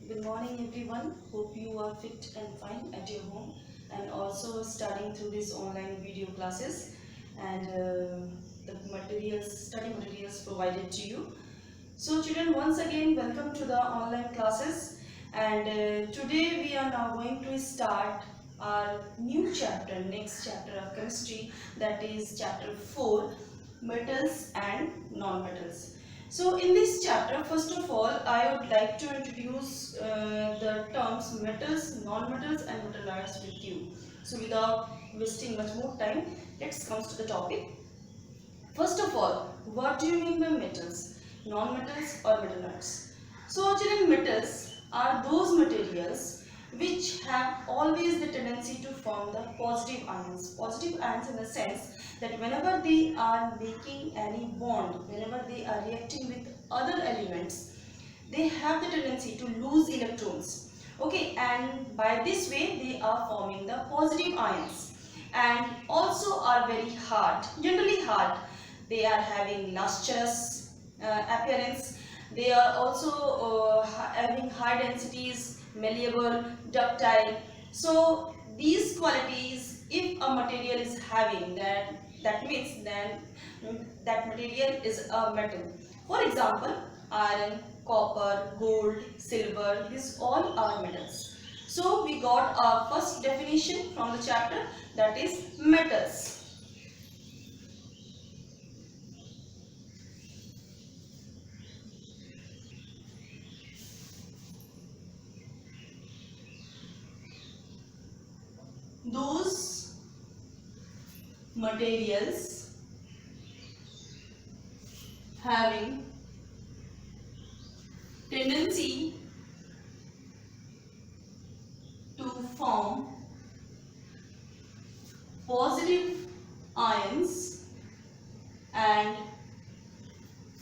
Good morning everyone. Hope you are fit and fine at your home and also studying through these online video classes and the study materials provided to you. So children, once again welcome to the online classes and today we are now going to start our new chapter, next chapter of chemistry, that is chapter 4, metals and non-metals. So in this chapter, first of all, I would like to introduce the terms metals, non-metals and metalloids with you. So without wasting much more time, let's come to the topic. First of all, what do you mean by metals, non-metals or metalloids? So children, metals are those materials which have always the tendency to form the positive ions. Positive ions in the sense that whenever they are making any bond, whenever they are reacting with other elements, they have the tendency to lose electrons. Okay, and by this way they are forming the positive ions and also are very hard, generally hard. They are having lustrous appearance. They are also having high densities, malleable, ductile. So these qualities, if a material is having, then that means then that material is a metal. For example, iron, copper, gold, silver, these all are metals. So we got our first definition from the chapter, that is metals. Those materials having tendency to form positive ions and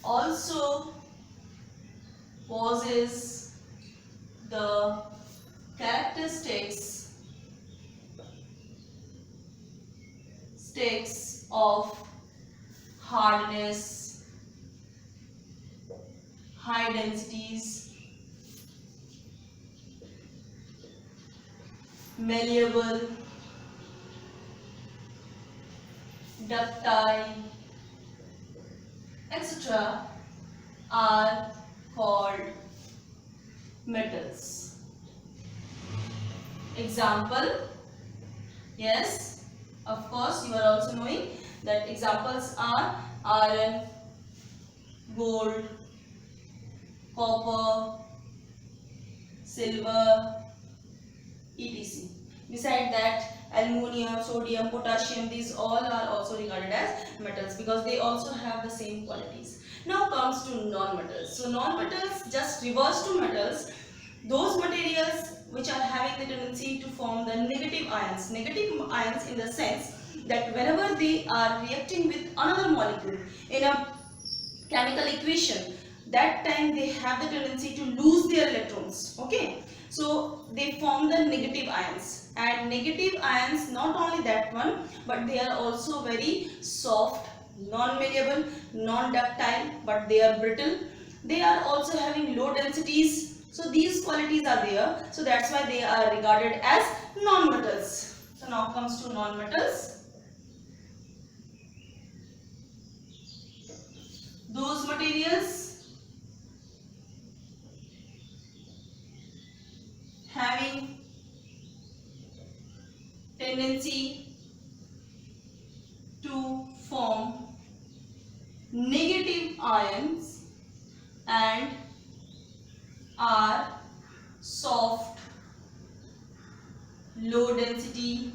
also possess the characteristics of hardness, high densities, malleable, ductile, etc. are called metals. Example, yes, of course you are also knowing that examples are iron, gold, copper, silver, etc. Beside that, aluminium, sodium, potassium, these all are also regarded as metals because they also have the same qualities. Now comes to non-metals. So non-metals just reverse to metals, those materials which are having the tendency to form the negative ions. Negative ions in the sense that whenever they are reacting with another molecule in a chemical equation, that time they have the tendency to lose their electrons. Okay, so they form the negative ions, and negative ions, not only that one, but they are also very soft, non-malleable, non-ductile, but they are brittle. They are also having low densities. So these qualities are there, so that's why they are regarded as non-metals. So now comes to non-metals. Those materials having tendency to form negative ions and are soft, low density,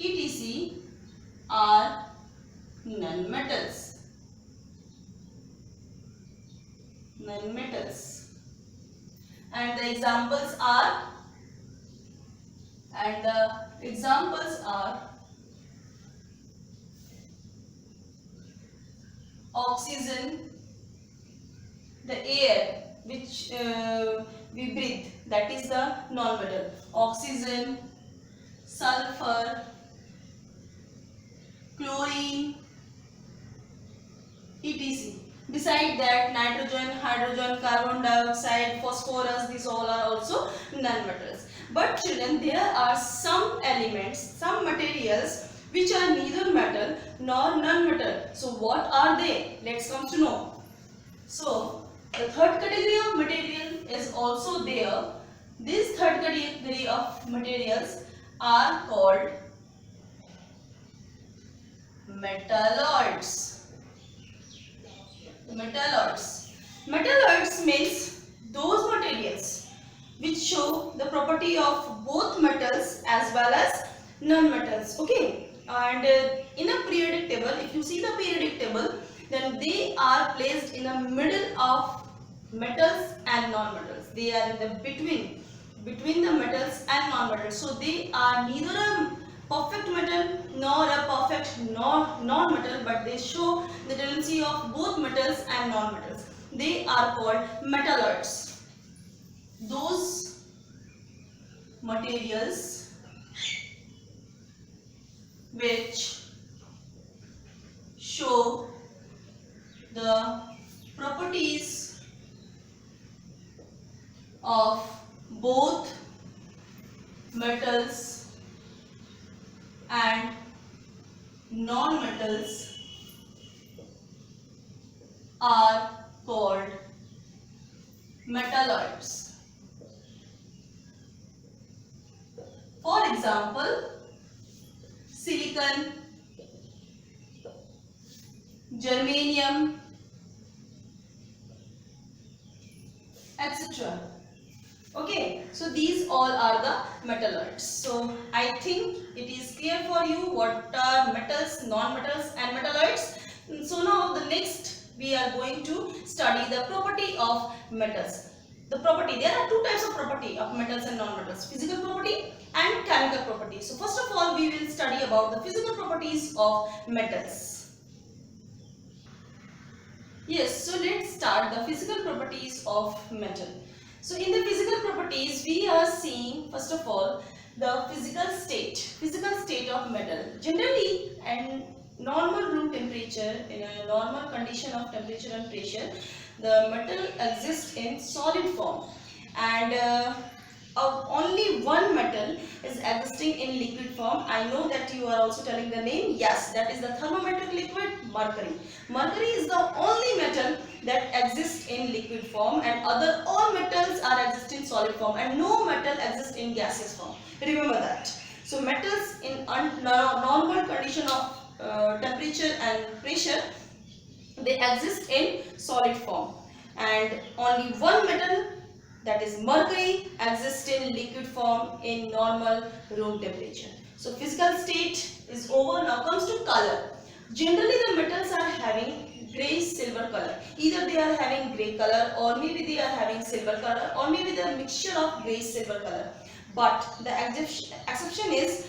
etc. are non-metals. Non-metals. And the examples are oxygen, the air which we breathe, that is the non-metal. Oxygen, sulfur, chlorine, etc. Beside that, nitrogen, hydrogen, carbon dioxide, phosphorus, these all are also non-metals. But children, there are some elements, some materials which are neither metal nor non-metal. So what are they? Let's come to know. So the third category of material is also there. This third category of materials are called metalloids. Metalloids. Metalloids means those materials which show the property of both metals as well as non-metals. Okay, and in a periodic table, if you see the periodic table, then they are placed in the middle of metals and non-metals. They are in the between the metals and non-metals. So they are neither a perfect metal nor a perfect non-metal, but they show the tendency of both metals and non-metals. They are called metalloids. Those materials which show the properties of both metals and non-metals are called metalloids. For example, silicon, germanium, etc. Okay, so these all are the metalloids. So I think it is clear for you what are metals, non-metals and metalloids. So now the next we are going to study the property of metals. The property, there are two types of property of metals and non-metals, physical property and chemical property. So first of all we will study about the physical properties of metals. Yes, so let's start the physical properties of metal. So in the physical properties, we are seeing first of all the physical state of metal. Generally, and normal room temperature, in a normal condition of temperature and pressure, the metal exists in solid form, and only one metal is existing in liquid form. I know that you are also telling the name. Yes, that is the thermometric liquid, mercury. Mercury is the only metal that exists in liquid form, and other all metals are exist in solid form, and no metal exists in gaseous form. Remember that. So metals in normal condition of temperature and pressure, they exist in solid form, and only one metal, that is mercury, exists in liquid form in normal room temperature. So physical state is over. Now comes to color. Generally the metals are having grey silver color. Either they are having grey color, or maybe they are having silver color, or maybe the mixture of grey silver color. But the exception is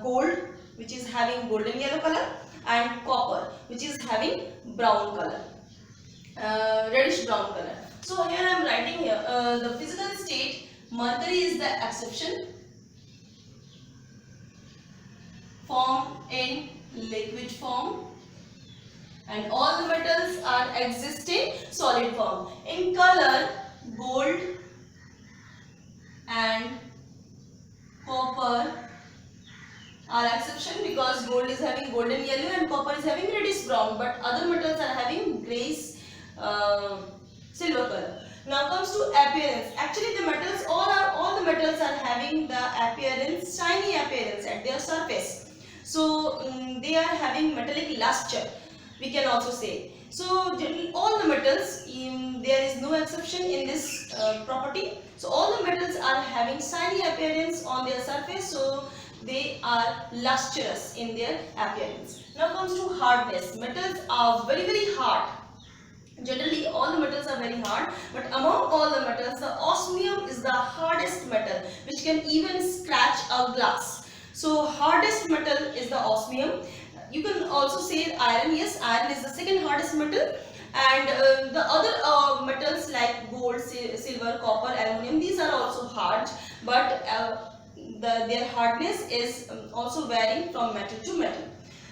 gold, which is having golden yellow color, and copper, which is having brown color, reddish brown color. So here I am writing here the physical state, mercury is the exception, form in liquid form, and all the metals are existing solid form. In color, gold and copper are exception, because gold is having golden yellow and copper is having reddish brown, but other metals are having grayish silver color. Now comes to appearance. Actually the metals, all the metals are having the appearance, shiny appearance at their surface. So they are having metallic luster, we can also say. So all the metals, there is no exception in this property. So all the metals are having shiny appearance on their surface, so they are lustrous in their appearance. Now comes to hardness. Metals are very hard. Generally all the metals are very hard, but among all the metals, the osmium is the hardest metal, which can even scratch a glass. So hardest metal is the osmium. You can also say iron. Yes, iron is the second hardest metal, and the other metals like gold, silver, copper, aluminum, these are also hard, but their hardness is also varying from metal to metal.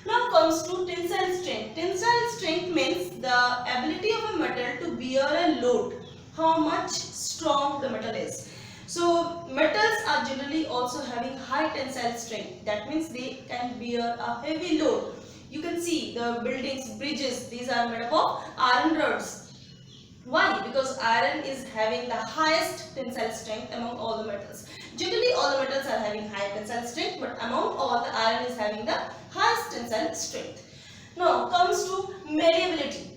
Now comes to tensile strength. Tensile strength means the ability of a metal to bear a load, how much strong the metal is. So metals are generally also having high tensile strength. That means they can bear a heavy load. You can see the buildings, bridges, these are made up of iron rods. Why? Because iron is having the highest tensile strength among all the metals. Generally all the metals are having high tensile strength, but among all the iron is having the highest tensile strength. Now comes to malleability.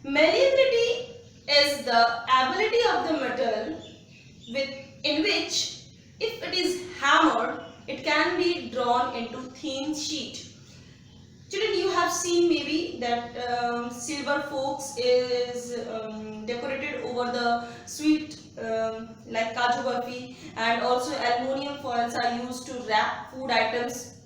Malleability is the ability of the metal in which if it is hammered, it can be drawn into thin sheet. Children, you have seen maybe that silver forks is decorated over the sweet like kaju barfi, and also aluminium foils are used to wrap food items.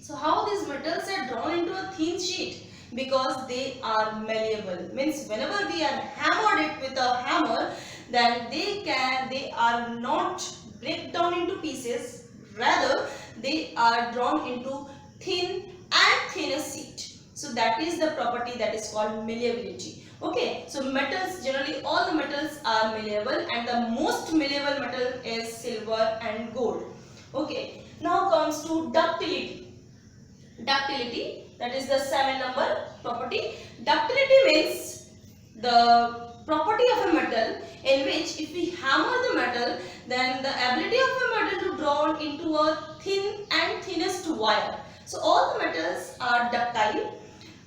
So how these metals are drawn into a thin sheet? Because they are malleable. Means whenever we are hammered it with a hammer, then they are not break down into pieces. Rather, they are drawn into thin and thinner sheet. So that is the property that is called malleability. Okay, so metals, generally all the metals are malleable, and the most malleable metal is silver and gold. Okay, now comes to ductility. Ductility, that is the 7 number property. Ductility means the property of a metal in which if we hammer the metal, then the ability of a metal to draw into a thin and thinnest wire. So all the metals are ductile,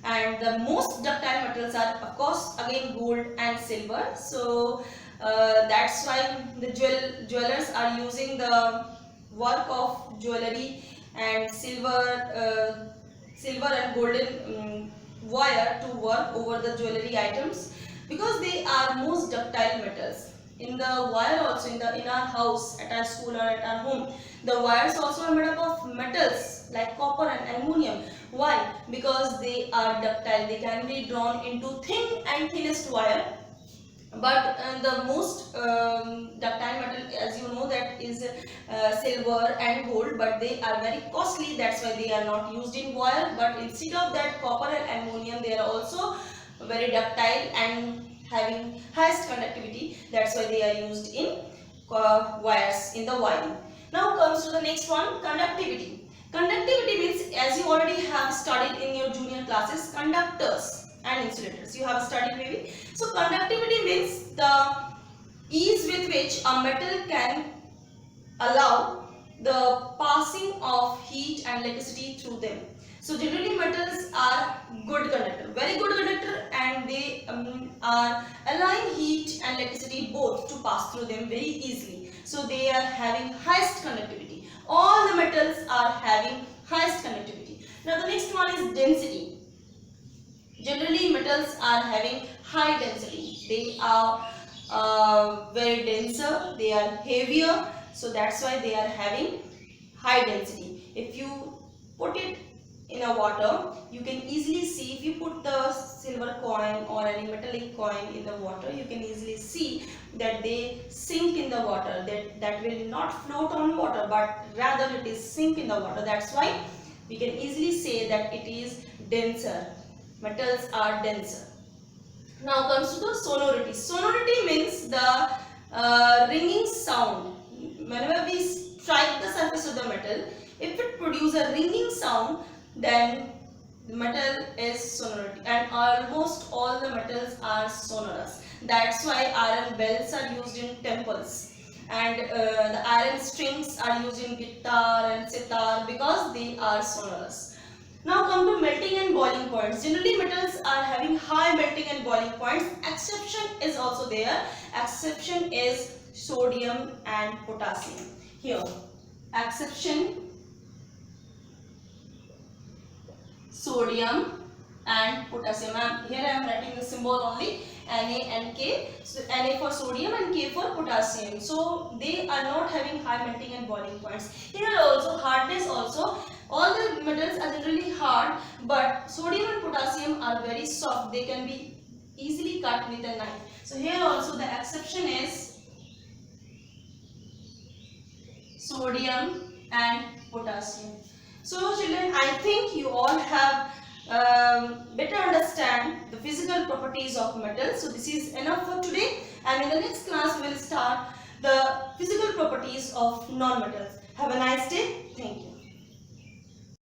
and the most ductile metals are of course again gold and silver. So that's why the jewelers are using the work of jewelry and silver and golden wire to work over the jewelry items, because they are most ductile metals. In the wire also, in our house, at our school or at our home, the wires also are made up of metals like copper and aluminium. Why? Because they are ductile. They can be drawn into thin and thinnest wire. But the most ductile metal, as you know, that is silver and gold, but they are very costly. That's why they are not used in wire. But instead of that, copper and aluminium, they are also very ductile and having highest conductivity. That's why they are used in wires, in the wiring. Now comes to the next one, conductivity. Conductivity means, as you already have studied in your junior classes, conductors and insulators. You have studied maybe. So conductivity means the ease with which a metal can allow the passing of heat and electricity through them. So generally metals are good conductor, very good conductor, and they are allowing heat and electricity both to pass through them very easily. So they are having highest conductivity. All the metals are having highest conductivity. Now the next one is density. Generally metals are having high density. They are very denser, they are heavier, so that's why they are having high density. If you put it in a water, you can easily see, if you put the silver coin or any metallic coin in the water, you can easily see that they sink in the water. That will not float on water, but rather it is sink in the water. That's why we can easily say that it is denser. Metals are denser. Now comes to the sonority. Sonority means the ringing sound. Whenever we strike the surface of the metal, if it produces a ringing sound, then the metal is sonority, and almost all the metals are sonorous. That's why iron bells are used in temples, and the iron strings are used in guitar and sitar, because they are sonorous. Now come to melting and boiling points. Generally metals are having high melting and boiling points. Exception is also there. Exception is sodium and potassium. Here, exception, sodium and potassium. Here I am writing the symbol only, Na and K. So Na for sodium and K for potassium. So they are not having high melting and boiling points. Here also hardness also. All the metals are generally hard, but sodium and potassium are very soft. They can be easily cut with a knife. So here also the exception is sodium and potassium. So children, I think you all have better understand the physical properties of metals. So this is enough for today, and in the next class we will start the physical properties of non-metals. Have a nice day.